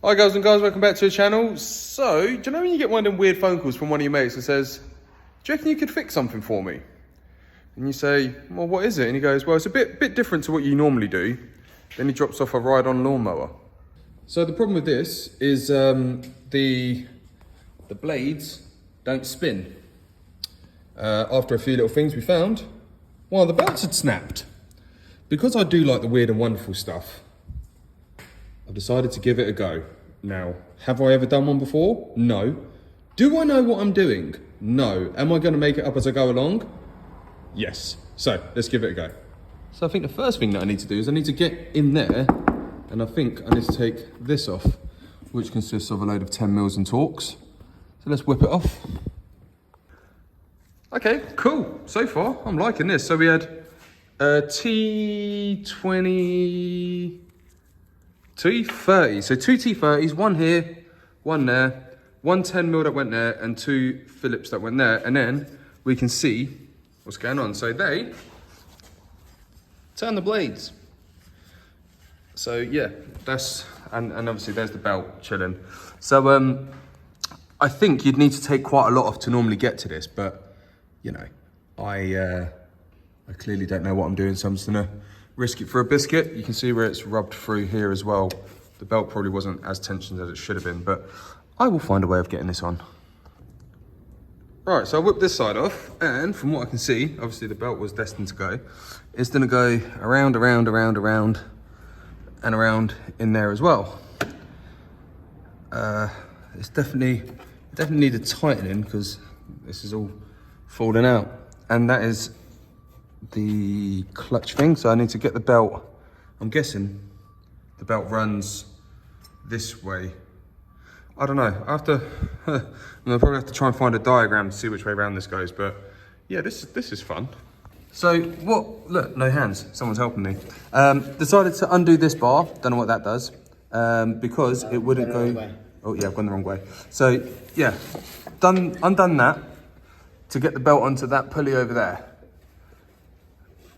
Hi girls and guys, welcome back to the channel. So, do you know when you get one of them weird phone calls from one of your mates that says, do you reckon you could fix something for me? And you say, well, what is it? And he goes, well, it's a bit different to what you normally do. Then he drops off a ride-on lawnmower. So the problem with this is the blades don't spin. After a few little things we found, well, the belts had snapped. Because I do like the weird and wonderful stuff, I've decided to give it a go. Now, have I ever done one before? No. Do I know what I'm doing? No. Am I going to make it up as I go along? Yes. So, let's give it a go. So I think the first thing that I need to do is I need to get in there, and I think I need to take this off, which consists of a load of 10 mils and Torx. So let's whip it off. Okay, cool. So far, I'm liking this. So we had T20... T30, so two T30s, one here, one there, one 10 mil that went there, and two Phillips that went there, and then we can see what's going on. So they turn the blades. So yeah, that's, and obviously there's the belt chilling. So I think you'd need to take quite a lot off to normally get to this, but you know, I clearly don't know what I'm doing, so I'm just gonna risk it for a biscuit. You can see where it's rubbed through here as well. The belt probably wasn't as tensioned as it should have been, but I will find a way of getting this on. Right, so I whipped this side off, and from what I can see, obviously the belt was destined to go. It's gonna go around, and around in there as well. It definitely needed tightening because this is all falling out. And that is the clutch thing, so I need to get the belt. I'm guessing the belt runs this way. I don't know. I have to. I'll probably have to try and find a diagram to see which way around this goes. But yeah, this is fun. So what? Look, no hands. Someone's helping me. Decided to undo this bar. Don't know what that does. Because it wouldn't go. Oh yeah, I've gone the wrong way. So yeah, undone that to get the belt onto that pulley over there,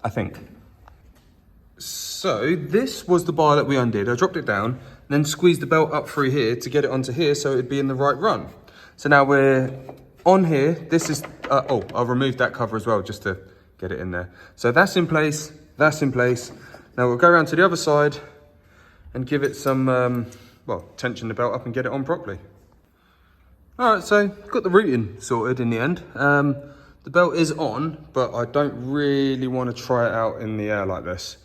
I think. So this was the bar that we undid. I dropped it down and then squeezed the belt up through here to get it onto here so it'd be in the right run. So now we're on here. This is, oh, I'll remove that cover as well just to get it in there. So that's in place, that's in place. Now we'll go around to the other side and give it some, well, tension the belt up and get it on properly. All right, so got the routing sorted in the end. The belt is on, but I don't really want to try it out in the air like this.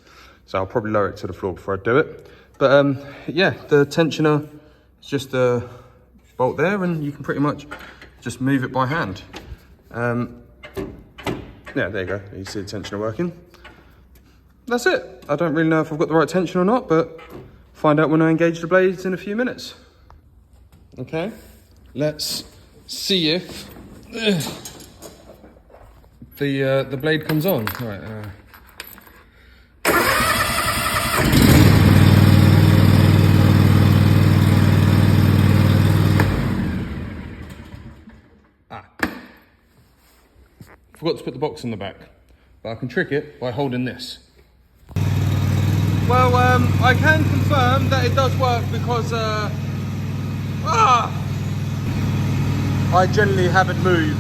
So I'll probably lower it to the floor before I do it. But yeah, the tensioner is just a bolt there, and you can pretty much just move it by hand. Yeah, there you go. You see the tensioner working. That's it. I don't really know if I've got the right tension or not, but find out when I engage the blades in a few minutes. Okay, let's see if the blade comes on. All right. Forgot to put the box in the back, but I can trick it by holding this. Well, I can confirm that it does work because I generally haven't moved,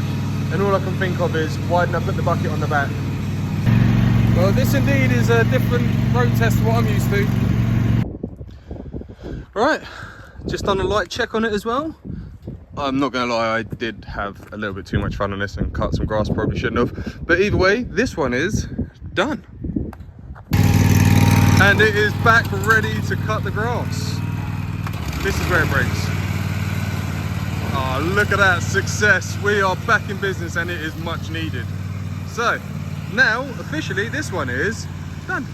and all I can think of is why didn't I put the bucket on the back? Well, this indeed is a different road test to what I'm used to. Right, just done a light check on it as well. I'm not gonna lie, I did have a little bit too much fun on this and cut some grass, probably shouldn't have. But either way, this one is done. And it is back ready to cut the grass. This is where it breaks. Oh, look at that success. We are back in business and it is much needed. So now, officially, this one is done.